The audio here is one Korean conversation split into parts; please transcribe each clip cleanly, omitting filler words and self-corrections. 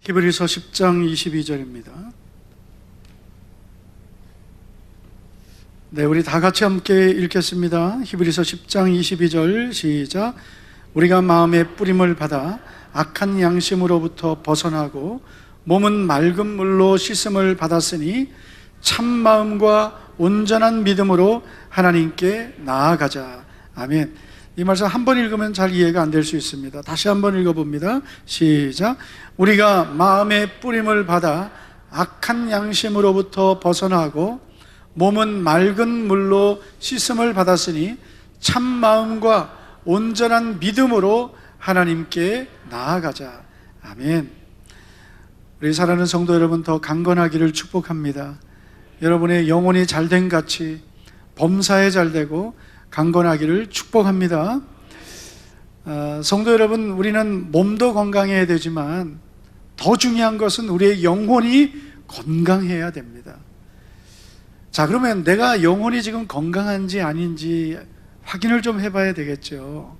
히브리서 10장 22절입니다. 네, 우리 다 같이 함께 읽겠습니다. 히브리서 10장 22절 시작. 우리가 마음의 뿌림을 받아 악한 양심으로부터 벗어나고 몸은 맑은 물로 씻음을 받았으니 참 마음과 온전한 믿음으로 하나님께 나아가자. 아멘. 이 말씀 한 번 읽으면 잘 이해가 안 될 수 있습니다. 다시 한번 읽어봅니다. 시작. 우리가 마음의 뿌림을 받아 악한 양심으로부터 벗어나고 몸은 맑은 물로 씻음을 받았으니 참 마음과 온전한 믿음으로 하나님께 나아가자. 아멘. 우리 사랑하는 성도 여러분, 더 강건하기를 축복합니다. 여러분의 영혼이 잘된 같이 범사에 잘되고 강건하기를 축복합니다. 성도 여러분, 우리는 몸도 건강해야 되지만 더 중요한 것은 우리의 영혼이 건강해야 됩니다. 자, 그러면 내가 영혼이 지금 건강한지 아닌지 확인을 좀 해봐야 되겠죠.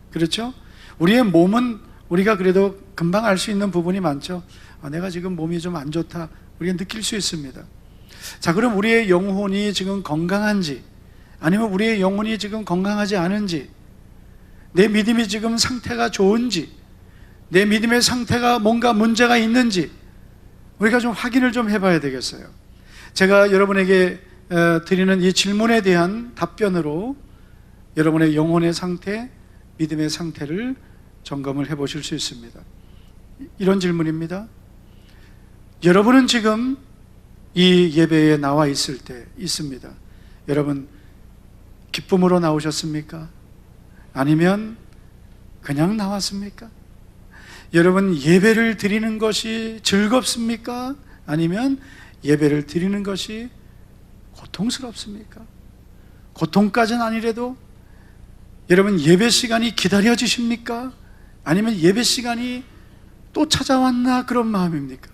그렇죠? 우리의 몸은 우리가 그래도 금방 알 수 있는 부분이 많죠. 내가 지금 몸이 좀 안 좋다, 우리가 느낄 수 있습니다. 자, 그럼 우리의 영혼이 지금 건강한지, 아니면 우리의 영혼이 지금 건강하지 않은지, 내 믿음이 지금 상태가 좋은지, 내 믿음의 상태가 뭔가 문제가 있는지 우리가 좀 확인을 좀 해봐야 되겠어요. 제가 여러분에게 드리는 이 질문에 대한 답변으로 여러분의 영혼의 상태, 믿음의 상태를 점검을 해보실 수 있습니다. 이런 질문입니다. 여러분은 지금 이 예배에 나와 있을 때 있습니다. 여러분, 기쁨으로 나오셨습니까? 아니면 그냥 나왔습니까? 여러분, 예배를 드리는 것이 즐겁습니까? 아니면 예배를 드리는 것이 고통스럽습니까? 고통까지는 아니래도 여러분, 예배 시간이 기다려지십니까? 아니면 예배 시간이 또 찾아왔나 그런 마음입니까?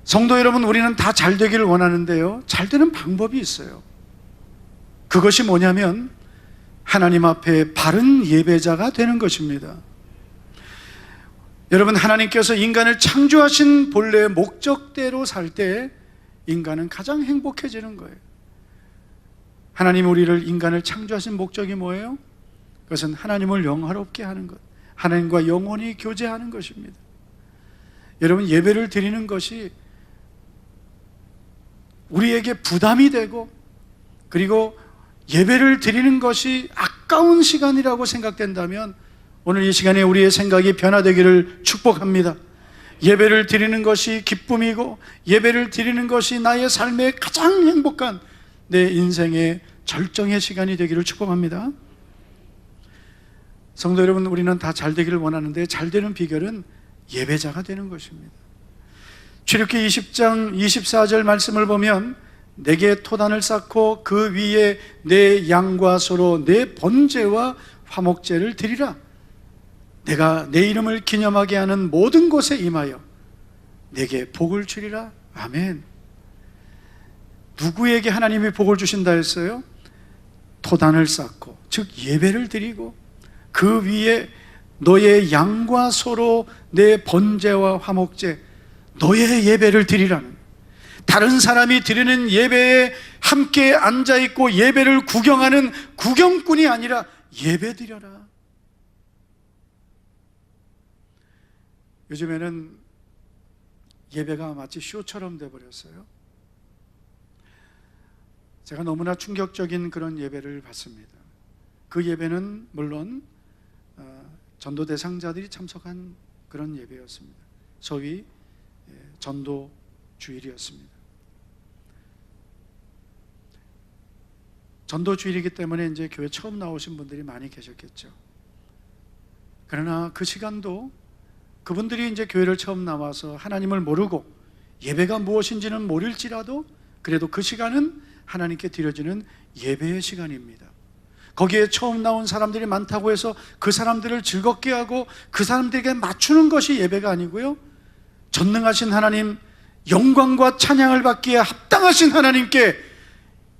성도 여러분, 우리는 다 잘 되기를 원하는데요, 잘 되는 방법이 있어요. 그것이 뭐냐면 하나님 앞에 바른 예배자가 되는 것입니다. 여러분, 하나님께서 인간을 창조하신 본래의 목적대로 살 때 인간은 가장 행복해지는 거예요. 하나님 우리를, 인간을 창조하신 목적이 뭐예요? 그것은 하나님을 영화롭게 하는 것, 하나님과 영원히 교제하는 것입니다. 여러분, 예배를 드리는 것이 우리에게 부담이 되고, 그리고 예배를 드리는 것이 아까운 시간이라고 생각된다면 오늘 이 시간에 우리의 생각이 변화되기를 축복합니다. 예배를 드리는 것이 기쁨이고, 예배를 드리는 것이 나의 삶의 가장 행복한, 내 인생의 절정의 시간이 되기를 축복합니다. 성도 여러분, 우리는 다 잘 되기를 원하는데 잘 되는 비결은 예배자가 되는 것입니다. 출애굽기 20장 24절 말씀을 보면 내게 토단을 쌓고 그 위에 내 양과 소로 내 번제와 화목제를 드리라. 내가 내 이름을 기념하게 하는 모든 곳에 임하여 내게 복을 주리라. 아멘. 누구에게 하나님이 복을 주신다 했어요? 토단을 쌓고, 즉 예배를 드리고 그 위에 너의 양과 소로 내 번제와 화목제, 너의 예배를 드리라는, 다른 사람이 드리는 예배에 함께 앉아있고 예배를 구경하는 구경꾼이 아니라 예배 드려라. 요즘에는 예배가 마치 쇼처럼 돼버렸어요. 제가 너무나 충격적인 그런 예배를 봤습니다. 그 예배는 물론 전도 대상자들이 참석한 그런 예배였습니다. 소위 전도 주일이었습니다. 전도 주일이기 때문에 이제 교회 처음 나오신 분들이 많이 계셨겠죠. 그러나 그 시간도 그분들이 이제 교회를 처음 나와서 하나님을 모르고 예배가 무엇인지는 모를지라도 그래도 그 시간은 하나님께 드려지는 예배의 시간입니다. 거기에 처음 나온 사람들이 많다고 해서 그 사람들을 즐겁게 하고 그 사람들에게 맞추는 것이 예배가 아니고요, 전능하신 하나님, 영광과 찬양을 받기에 합당하신 하나님께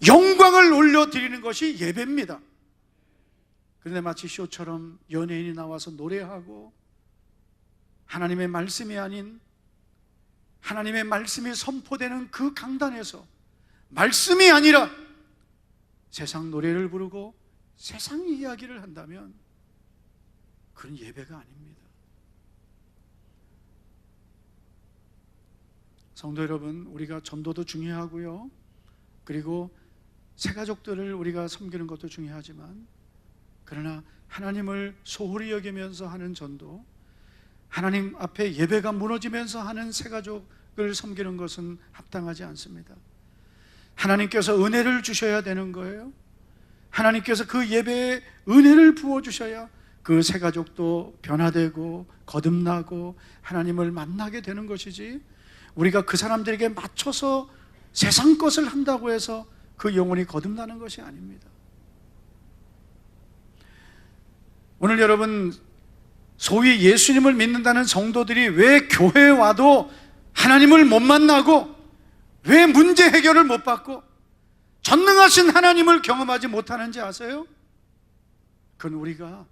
영광을 올려드리는 것이 예배입니다. 그런데 마치 쇼처럼 연예인이 나와서 노래하고 하나님의 말씀이 아닌 하나님의 말씀이 선포되는 그 강단에서 말씀이 아니라 세상 노래를 부르고 세상 이야기를 한다면 그건 예배가 아닙니다. 성도 여러분, 우리가 전도도 중요하고요, 그리고 새가족들을 우리가 섬기는 것도 중요하지만, 그러나 하나님을 소홀히 여기면서 하는 전도, 하나님 앞에 예배가 무너지면서 하는 새가족을 섬기는 것은 합당하지 않습니다. 하나님께서 은혜를 주셔야 되는 거예요. 하나님께서 그 예배에 은혜를 부어주셔야 그 새가족도 변화되고 거듭나고 하나님을 만나게 되는 것이지, 우리가 그 사람들에게 맞춰서 세상 것을 한다고 해서 그 영혼이 거듭나는 것이 아닙니다. 오늘 여러분, 소위 예수님을 믿는다는 성도들이 왜 교회에 와도 하나님을 못 만나고, 왜 문제 해결을 못 받고 전능하신 하나님을 경험하지 못하는지 아세요? 그건 우리가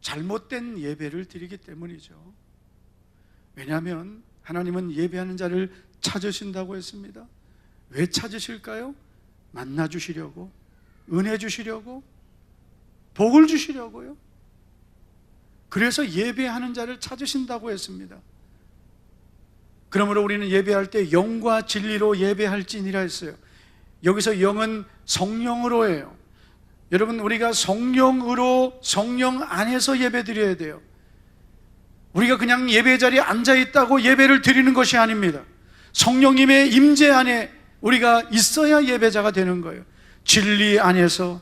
잘못된 예배를 드리기 때문이죠. 왜냐하면 하나님은 예배하는 자를 찾으신다고 했습니다. 왜 찾으실까요? 만나 주시려고, 은혜 주시려고, 복을 주시려고요. 그래서 예배하는 자를 찾으신다고 했습니다. 그러므로 우리는 예배할 때 영과 진리로 예배할지니라 했어요. 여기서 영은 성령으로예요. 여러분, 우리가 성령으로, 성령 안에서 예배 드려야 돼요. 우리가 그냥 예배 자리에 앉아 있다고 예배를 드리는 것이 아닙니다. 성령님의 임재 안에 우리가 있어야 예배자가 되는 거예요. 진리 안에서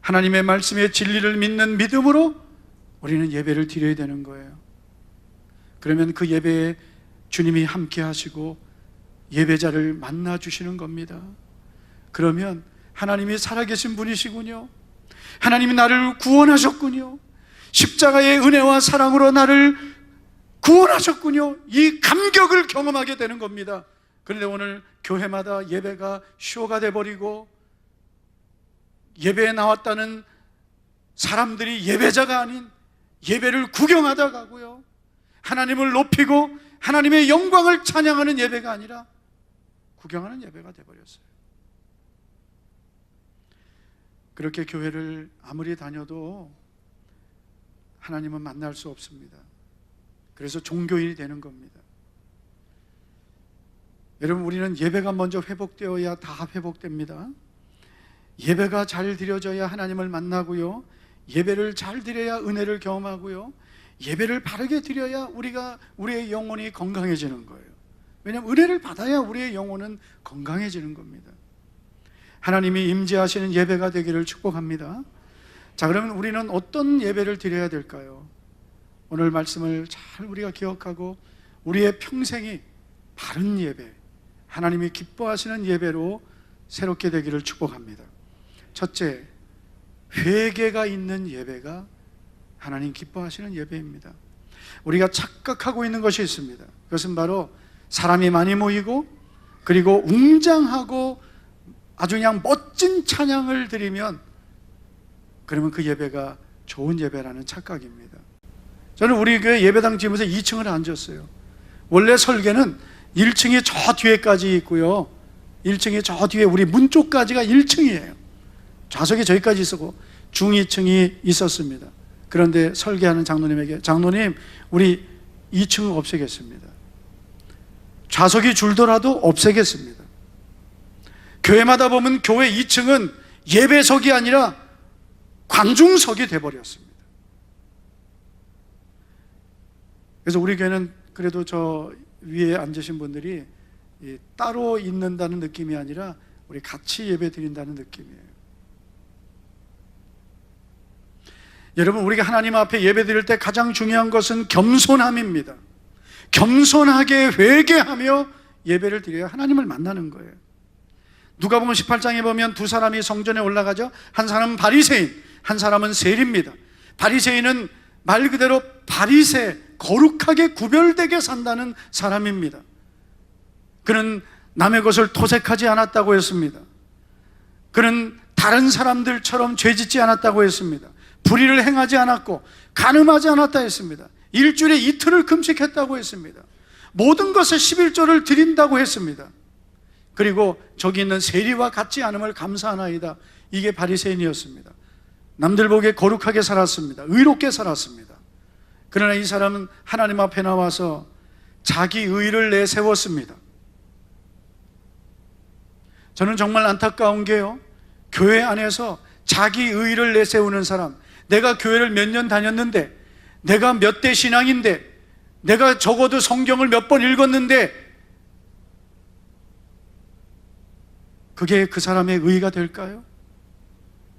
하나님의 말씀의 진리를 믿는 믿음으로 우리는 예배를 드려야 되는 거예요. 그러면 그 예배에 주님이 함께 하시고 예배자를 만나 주시는 겁니다. 그러면 하나님이 살아계신 분이시군요, 하나님이 나를 구원하셨군요, 십자가의 은혜와 사랑으로 나를 구원하셨군요, 이 감격을 경험하게 되는 겁니다. 그런데 오늘 교회마다 예배가 쇼가 돼버리고, 예배에 나왔다는 사람들이 예배자가 아닌 예배를 구경하다 가고요, 하나님을 높이고 하나님의 영광을 찬양하는 예배가 아니라 구경하는 예배가 돼버렸어요. 그렇게 교회를 아무리 다녀도 하나님은 만날 수 없습니다. 그래서 종교인이 되는 겁니다. 여러분, 우리는 예배가 먼저 회복되어야 다 회복됩니다. 예배가 잘 드려져야 하나님을 만나고요, 예배를 잘 드려야 은혜를 경험하고요, 예배를 바르게 드려야 우리의 영혼이 건강해지는 거예요. 왜냐하면 은혜를 받아야 우리의 영혼은 건강해지는 겁니다. 하나님이 임재하시는 예배가 되기를 축복합니다. 자, 그러면 우리는 어떤 예배를 드려야 될까요? 오늘 말씀을 잘 우리가 기억하고 우리의 평생이 바른 예배, 하나님이 기뻐하시는 예배로 새롭게 되기를 축복합니다. 첫째, 회개가 있는 예배가 하나님 기뻐하시는 예배입니다. 우리가 착각하고 있는 것이 있습니다. 그것은 바로 사람이 많이 모이고, 그리고 웅장하고 아주 그냥 멋진 찬양을 드리면 그러면 그 예배가 좋은 예배라는 착각입니다. 저는 우리 교회 예배당 집에서 2층을 앉았어요. 원래 설계는 1층이 저 뒤에까지 있고요, 1층이 저 뒤에 우리 문 쪽까지가 1층이에요. 좌석이 저기까지 있었고 중2층이 있었습니다. 그런데 설계하는 장로님에게, 장로님, 우리 2층 없애겠습니다. 좌석이 줄더라도 없애겠습니다. 교회마다 보면 교회 2층은 예배석이 아니라 관중석이 돼버렸습니다. 그래서 우리 교회는 그래도 저 위에 앉으신 분들이 따로 있는다는 느낌이 아니라 우리 같이 예배 드린다는 느낌이에요. 여러분, 우리가 하나님 앞에 예배 드릴 때 가장 중요한 것은 겸손함입니다. 겸손하게 회개하며 예배를 드려야 하나님을 만나는 거예요. 누가복음 18장에 보면 두 사람이 성전에 올라가죠. 한 사람은 바리새인, 한 사람은 세리입니다. 바리새인은 말 그대로 바리새, 거룩하게 구별되게 산다는 사람입니다. 그는 남의 것을 토색하지 않았다고 했습니다. 그는 다른 사람들처럼 죄짓지 않았다고 했습니다. 불의를 행하지 않았고 간음하지 않았다 했습니다. 일주일에 이틀을 금식했다고 했습니다. 모든 것에 11조를 드린다고 했습니다. 그리고 저기 있는 세리와 같지 않음을 감사하나이다. 이게 바리새인이었습니다. 남들 보기에 거룩하게 살았습니다. 의롭게 살았습니다. 그러나 이 사람은 하나님 앞에 나와서 자기 의를 내세웠습니다. 저는 정말 안타까운 게요, 교회 안에서 자기 의를 내세우는 사람, 내가 교회를 몇 년 다녔는데, 내가 몇 대 신앙인데, 내가 적어도 성경을 몇 번 읽었는데, 그게 그 사람의 의가 될까요?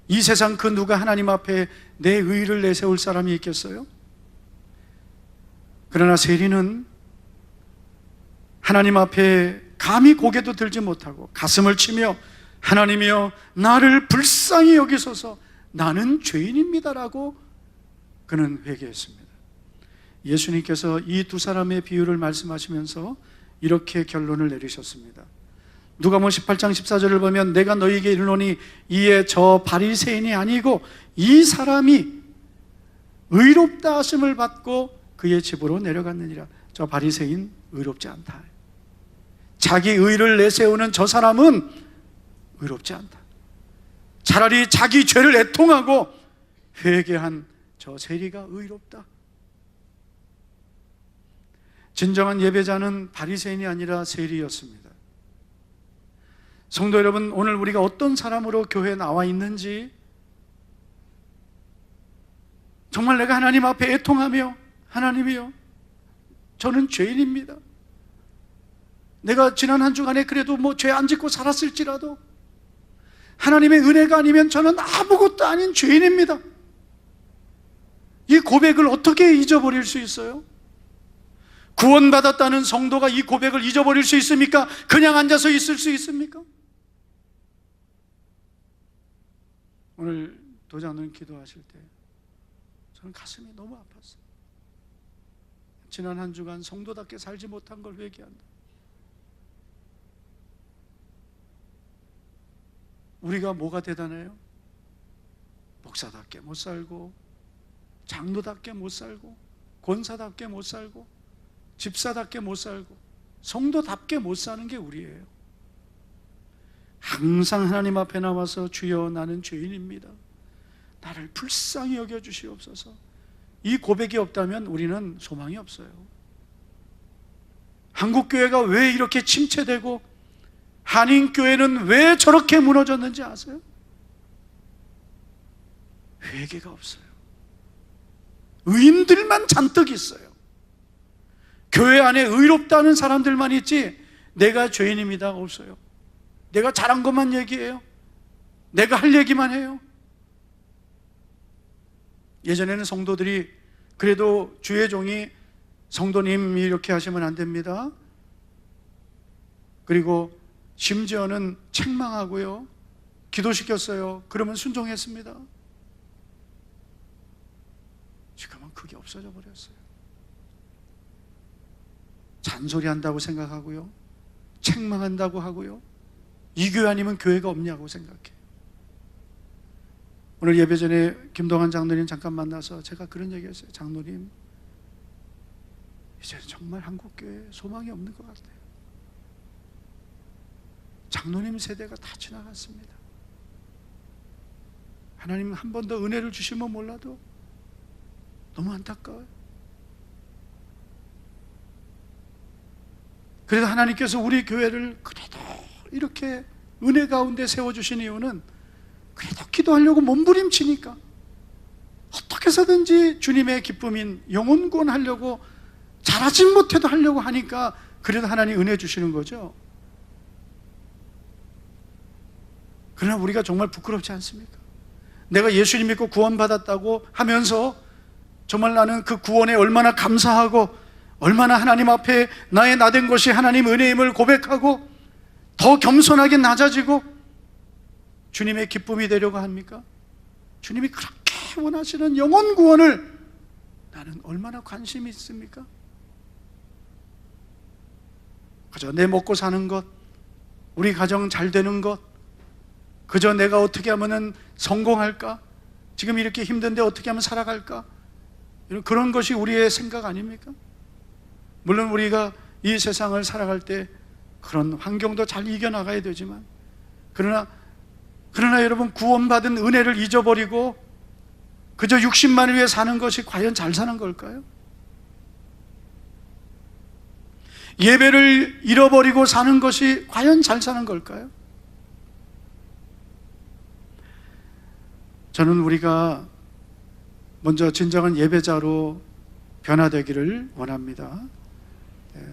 이 세상 그 누가 하나님 앞에 내 의를 내세울 사람이 있겠어요? 그러나 세리는 하나님 앞에 감히 고개도 들지 못하고 가슴을 치며 하나님이여 나를 불쌍히 여기소서 나는 죄인입니다라고 그는 회개했습니다. 예수님께서 이 두 사람의 비유를 말씀하시면서 이렇게 결론을 내리셨습니다. 누가복음 18장 14절을 보면 내가 너희에게 이르노니 이에 저 바리새인이 아니고 이 사람이 의롭다 하심을 받고 그의 집으로 내려갔느니라. 저 바리새인 의롭지 않다. 자기 의를 내세우는 저 사람은 의롭지 않다. 차라리 자기 죄를 애통하고 회개한 저 세리가 의롭다. 진정한 예배자는 바리새인이 아니라 세리였습니다. 성도 여러분, 오늘 우리가 어떤 사람으로 교회에 나와 있는지, 정말 내가 하나님 앞에 애통하며 하나님이요 저는 죄인입니다, 내가 지난 한 주간에 그래도 죄 안 짓고 살았을지라도 하나님의 은혜가 아니면 저는 아무것도 아닌 죄인입니다, 이 고백을 어떻게 잊어버릴 수 있어요? 구원받았다는 성도가 이 고백을 잊어버릴 수 있습니까? 그냥 앉아서 있을 수 있습니까? 오늘 도장님 기도하실 때 저는 가슴이 너무 아팠어요. 지난 한 주간 성도답게 살지 못한 걸 회개한다. 우리가 뭐가 대단해요? 목사답게 못 살고, 장로답게 못 살고, 권사답게 못 살고, 집사답게 못 살고, 성도답게 못 사는 게 우리예요. 항상 하나님 앞에 나와서 주여 나는 죄인입니다, 나를 불쌍히 여겨주시옵소서, 이 고백이 없다면 우리는 소망이 없어요. 한국교회가 왜 이렇게 침체되고 한인교회는 왜 저렇게 무너졌는지 아세요? 회개가 없어요. 의인들만 잔뜩 있어요. 교회 안에 의롭다는 사람들만 있지 내가 죄인입니다 없어요. 내가 잘한 것만 얘기해요. 내가 할 얘기만 해요. 예전에는 성도들이 그래도 주의 종이 성도님이 이렇게 하시면 안 됩니다, 그리고 심지어는 책망하고요, 기도시켰어요. 그러면 순종했습니다. 지금은 그게 없어져 버렸어요. 잔소리한다고 생각하고요, 책망한다고 하고요, 이 교회 아니면 교회가 없냐고 생각해요. 오늘 예배 전에 김동환 장로님 잠깐 만나서 제가 그런 얘기했어요. 장로님, 이제 정말 한국교회에 소망이 없는 것 같아요. 장로님 세대가 다 지나갔습니다. 하나님 한 번 더 은혜를 주시면 몰라도 너무 안타까워요. 그래도 하나님께서 우리 교회를 그래도 이렇게 은혜 가운데 세워주신 이유는 그래도 기도하려고 몸부림치니까, 어떻게 해서든지 주님의 기쁨인 영혼 구원하려고 잘하진 못해도 하려고 하니까 그래도 하나님 은혜 주시는 거죠. 그러나 우리가 정말 부끄럽지 않습니까? 내가 예수님 믿고 구원받았다고 하면서 정말 나는 그 구원에 얼마나 감사하고 얼마나 하나님 앞에 나의 나된 것이 하나님 은혜임을 고백하고 더 겸손하게 낮아지고 주님의 기쁨이 되려고 합니까? 주님이 그렇게 원하시는 영혼 구원을 나는 얼마나 관심이 있습니까? 그저 내 먹고 사는 것, 우리 가정 잘 되는 것, 그저 내가 어떻게 하면 성공할까? 지금 이렇게 힘든데 어떻게 하면 살아갈까? 그런 것이 우리의 생각 아닙니까? 물론 우리가 이 세상을 살아갈 때 그런 환경도 잘 이겨나가야 되지만, 그러나 여러분, 구원받은 은혜를 잊어버리고 그저 육신만을 위해 사는 것이 과연 잘 사는 걸까요? 예배를 잃어버리고 사는 것이 과연 잘 사는 걸까요? 저는 우리가 먼저 진정한 예배자로 변화되기를 원합니다.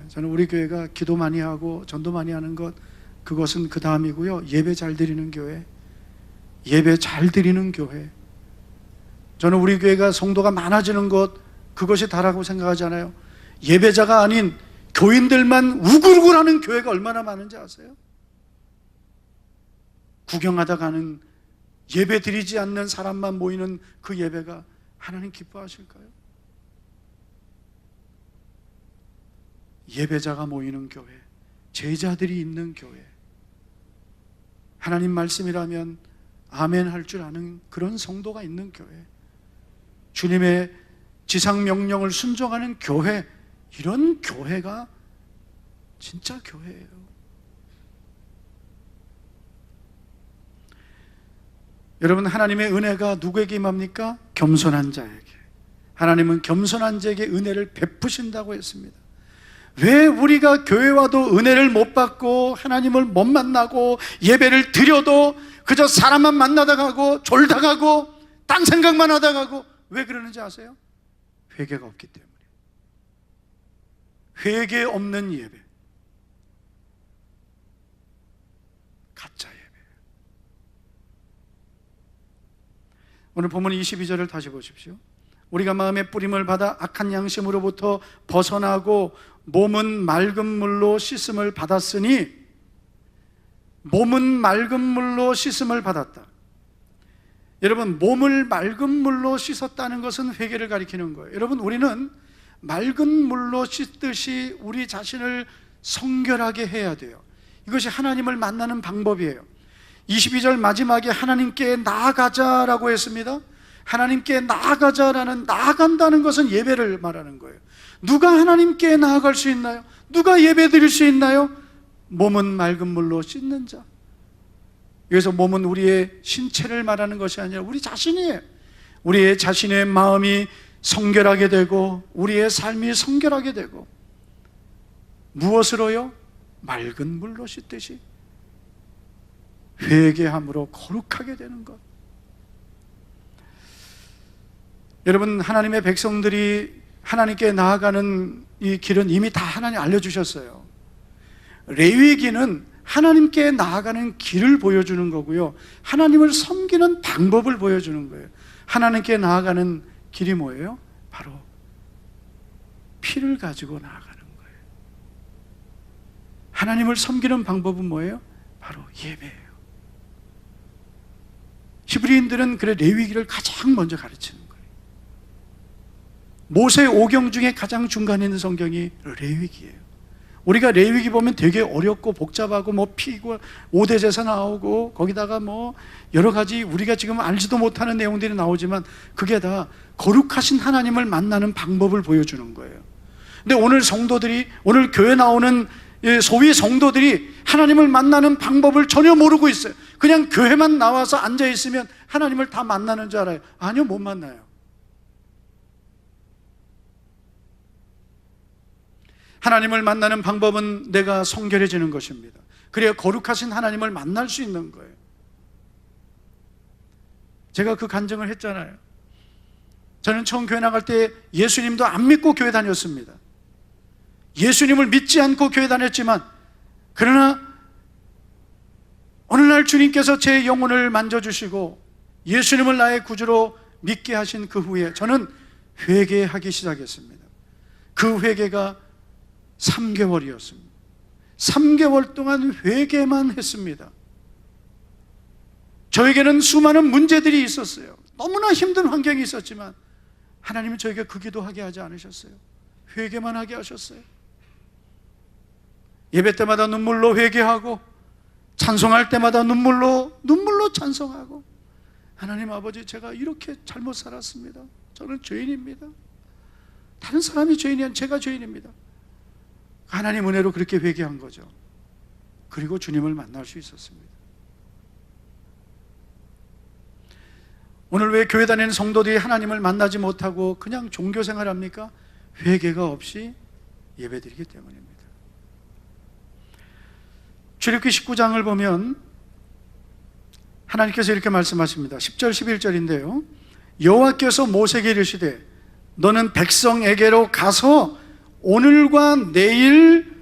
저는 우리 교회가 기도 많이 하고 전도 많이 하는 것, 그것은 그 다음이고요. 예배 잘 드리는 교회, 예배 잘 드리는 교회. 저는 우리 교회가 성도가 많아지는 것, 그것이 다라고 생각하지 않아요. 예배자가 아닌 교인들만 우글우글하는 교회가 얼마나 많은지 아세요? 구경하다 가는, 예배 드리지 않는 사람만 모이는 그 예배가 하나님 기뻐하실까요? 예배자가 모이는 교회, 제자들이 있는 교회, 하나님 말씀이라면 아멘 할 줄 아는 그런 성도가 있는 교회, 주님의 지상 명령을 순종하는 교회, 이런 교회가 진짜 교회예요. 여러분, 하나님의 은혜가 누구에게 임합니까? 겸손한 자에게. 하나님은 겸손한 자에게 은혜를 베푸신다고 했습니다. 왜 우리가 교회 와도 은혜를 못 받고 하나님을 못 만나고 예배를 드려도 그저 사람만 만나다 가고 졸다 가고 딴 생각만 하다 가고, 왜 그러는지 아세요? 회개가 없기 때문에. 회개 없는 예배, 가짜 예배. 오늘 본문 22절을 다시 보십시오. 우리가 마음의 뿌림을 받아 악한 양심으로부터 벗어나고 몸은 맑은 물로 씻음을 받았으니, 몸은 맑은 물로 씻음을 받았다. 여러분, 몸을 맑은 물로 씻었다는 것은 회개를 가리키는 거예요. 여러분, 우리는 맑은 물로 씻듯이 우리 자신을 성결하게 해야 돼요. 이것이 하나님을 만나는 방법이에요. 22절 마지막에 하나님께 나아가자라고 했습니다. 하나님께 나아가자라는, 나아간다는 것은 예배를 말하는 거예요. 누가 하나님께 나아갈 수 있나요? 누가 예배 드릴 수 있나요? 몸은 맑은 물로 씻는 자. 여기서 몸은 우리의 신체를 말하는 것이 아니라 우리 자신이에요. 우리의 자신의 마음이 성결하게 되고 우리의 삶이 성결하게 되고, 무엇으로요? 맑은 물로 씻듯이 회개함으로 거룩하게 되는 것. 여러분, 하나님의 백성들이 하나님께 나아가는 이 길은 이미 다 하나님 알려주셨어요. 레위기는 하나님께 나아가는 길을 보여주는 거고요, 하나님을 섬기는 방법을 보여주는 거예요. 하나님께 나아가는 길이 뭐예요? 바로 피를 가지고 나아가는 거예요. 하나님을 섬기는 방법은 뭐예요? 바로 예배예요. 히브리인들은 그래 레위기를 가장 먼저 가르치는 거예요. 모세 오경 중에 가장 중간에 있는 성경이 레위기예요. 우리가 레위기 보면 되게 어렵고 복잡하고 뭐 피고 5대 제사 나오고 거기다가 뭐 여러 가지 우리가 지금 알지도 못하는 내용들이 나오지만, 그게 다 거룩하신 하나님을 만나는 방법을 보여주는 거예요. 근데 오늘 성도들이, 오늘 교회 나오는 소위 성도들이 하나님을 만나는 방법을 전혀 모르고 있어요. 그냥 교회만 나와서 앉아 있으면 하나님을 다 만나는 줄 알아요. 아니요, 못 만나요. 하나님을 만나는 방법은 내가 성결해지는 것입니다. 그래야 거룩하신 하나님을 만날 수 있는 거예요. 제가 그 간증을 했잖아요. 저는 처음 교회 나갈 때 예수님도 안 믿고 교회 다녔습니다. 예수님을 믿지 않고 교회 다녔지만, 그러나 어느 날 주님께서 제 영혼을 만져주시고 예수님을 나의 구주로 믿게 하신 그 후에 저는 회개하기 시작했습니다. 그 회개가 3개월이었습니다. 3개월 동안 회개만 했습니다. 저에게는 수많은 문제들이 있었어요. 너무나 힘든 환경이 있었지만 하나님은 저에게 그 기도하게 하지 않으셨어요. 회개만 하게 하셨어요. 예배 때마다 눈물로 회개하고, 찬송할 때마다 눈물로 찬송하고, 하나님 아버지, 제가 이렇게 잘못 살았습니다. 저는 죄인입니다. 다른 사람이 죄인이 아니라 제가 죄인입니다. 하나님 은혜로 그렇게 회개한 거죠. 그리고 주님을 만날 수 있었습니다. 오늘 왜 교회 다니는 성도들이 하나님을 만나지 못하고 그냥 종교생활 합니까? 회개가 없이 예배드리기 때문입니다. 출애굽기 19장을 보면 하나님께서 이렇게 말씀하십니다. 10절 11절인데요 여호와께서 모세에게 이르시되 너는 백성에게로 가서 오늘과 내일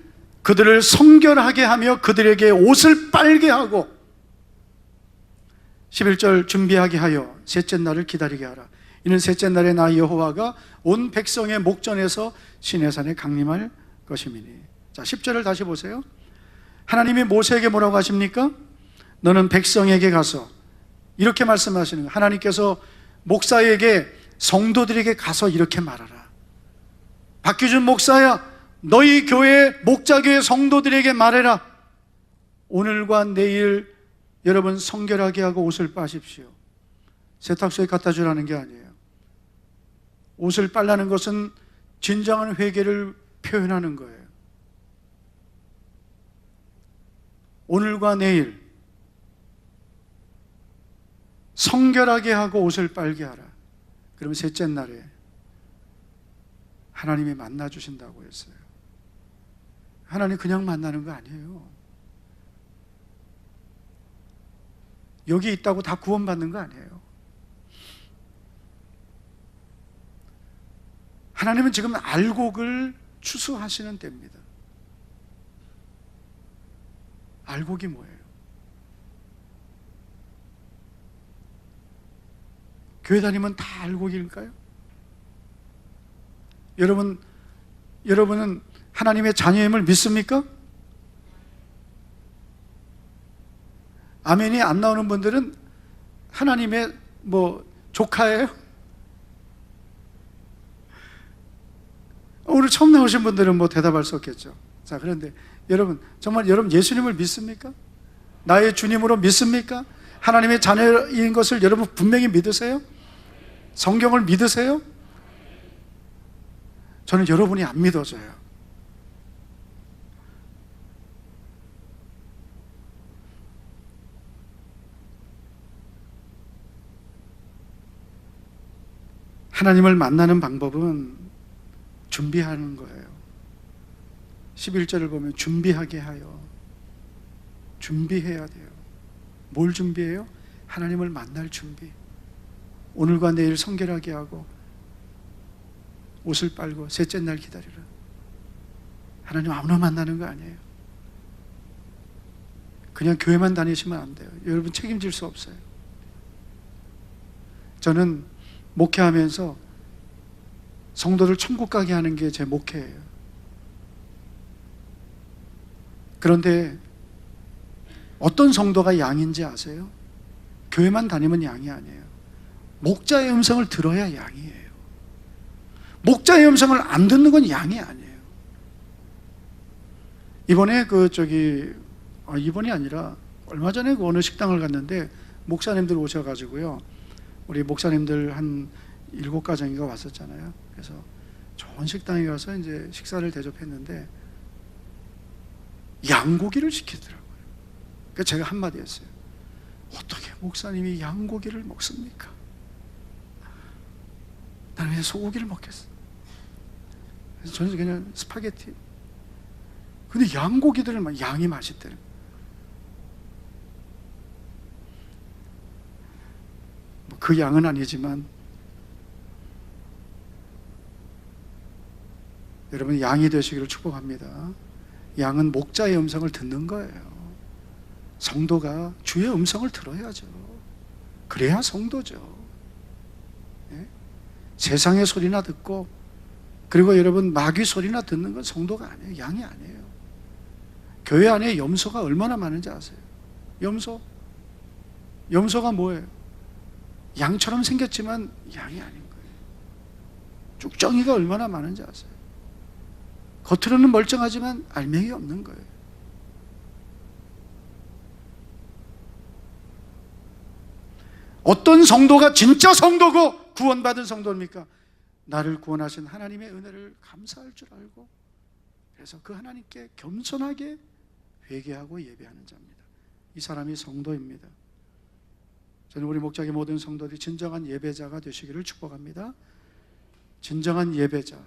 그들을 성결하게 하며 그들에게 옷을 빨게 하고 11절 준비하게 하여 셋째 날을 기다리게 하라. 이는 셋째 날에 나 여호와가 온 백성의 목전에서 시내산에 강림할 것임이니. 자, 10절을 다시 보세요. 하나님이 모세에게 뭐라고 하십니까? 너는 백성에게 가서, 이렇게 말씀하시는 거예요. 하나님께서 목사에게, 성도들에게 가서 이렇게 말하라. 박규준 목사야, 너희 교회 목자교회 성도들에게 말해라. 오늘과 내일 여러분 성결하게 하고 옷을 빠십시오. 세탁소에 갖다 주라는 게 아니에요. 옷을 빨라는 것은 진정한 회개를 표현하는 거예요. 오늘과 내일 성결하게 하고 옷을 빨게 하라. 그러면 셋째 날에 하나님이 만나 주신다고 했어요. 하나님 그냥 만나는 거 아니에요. 여기 있다고 다 구원받는 거 아니에요. 하나님은 지금 알곡을 추수하시는 때입니다. 알곡이 뭐예요? 교회 다니면 다 알곡일까요? 여러분은 하나님의 자녀임을 믿습니까? 아멘이 안 나오는 분들은 하나님의 조카예요? 오늘 처음 나오신 분들은 대답할 수 없겠죠. 자, 그런데 정말 여러분 예수님을 믿습니까? 나의 주님으로 믿습니까? 하나님의 자녀인 것을 여러분 분명히 믿으세요? 성경을 믿으세요? 저는 여러분이 안 믿어져요. 하나님을 만나는 방법은 준비하는 거예요. 11절을 보면 준비하게 하여, 준비해야 돼요. 뭘 준비해요? 하나님을 만날 준비. 오늘과 내일 성결하게 하고 옷을 빨고 셋째 날 기다리라. 하나님 아무나 만나는 거 아니에요. 그냥 교회만 다니시면 안 돼요. 여러분 책임질 수 없어요. 저는 목회하면서 성도를 천국 가게 하는 게 제 목회예요. 그런데 어떤 성도가 양인지 아세요? 교회만 다니면 양이 아니에요. 목자의 음성을 들어야 양이에요. 목자의 음성을 안 듣는 건 양이 아니에요. 이번에 이번이 아니라 얼마 전에 어느 식당을 갔는데 목사님들 오셔가지고요, 우리 목사님들 한 7가정인가 왔었잖아요. 그래서 좋은 식당에 가서 이제 식사를 대접했는데 양고기를 시키더라고요. 그래서 제가 한마디 했어요. 어떻게 목사님이 양고기를 먹습니까? 나는 왜 소고기를 먹겠어? 그래서 저는 그냥 스파게티. 근데 양고기들을 막 양이 맛있대요. 그 양은 아니지만 여러분 양이 되시기를 축복합니다. 양은 목자의 음성을 듣는 거예요. 성도가 주의 음성을 들어야죠. 그래야 성도죠. 네? 세상의 소리나 듣고, 그리고 여러분 마귀 소리나 듣는 건 성도가 아니에요. 양이 아니에요. 교회 안에 염소가 얼마나 많은지 아세요? 염소가 뭐예요? 양처럼 생겼지만 양이 아닌 거예요. 쭉정이가 얼마나 많은지 아세요? 겉으로는 멀쩡하지만 알맹이 없는 거예요. 어떤 성도가 진짜 성도고 구원받은 성도입니까? 나를 구원하신 하나님의 은혜를 감사할 줄 알고, 그래서 그 하나님께 겸손하게 회개하고 예배하는 자입니다. 이 사람이 성도입니다. 저는 우리 목장의 모든 성도들이 진정한 예배자가 되시기를 축복합니다. 진정한 예배자,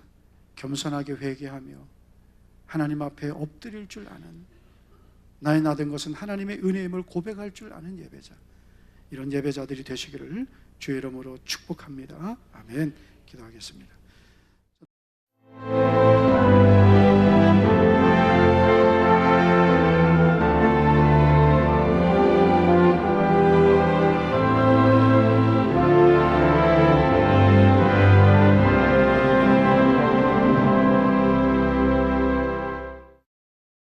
겸손하게 회개하며 하나님 앞에 엎드릴 줄 아는, 나의 나된 것은 하나님의 은혜임을 고백할 줄 아는 예배자, 이런 예배자들이 되시기를 주의 이름으로 축복합니다. 아멘. 기도하겠습니다.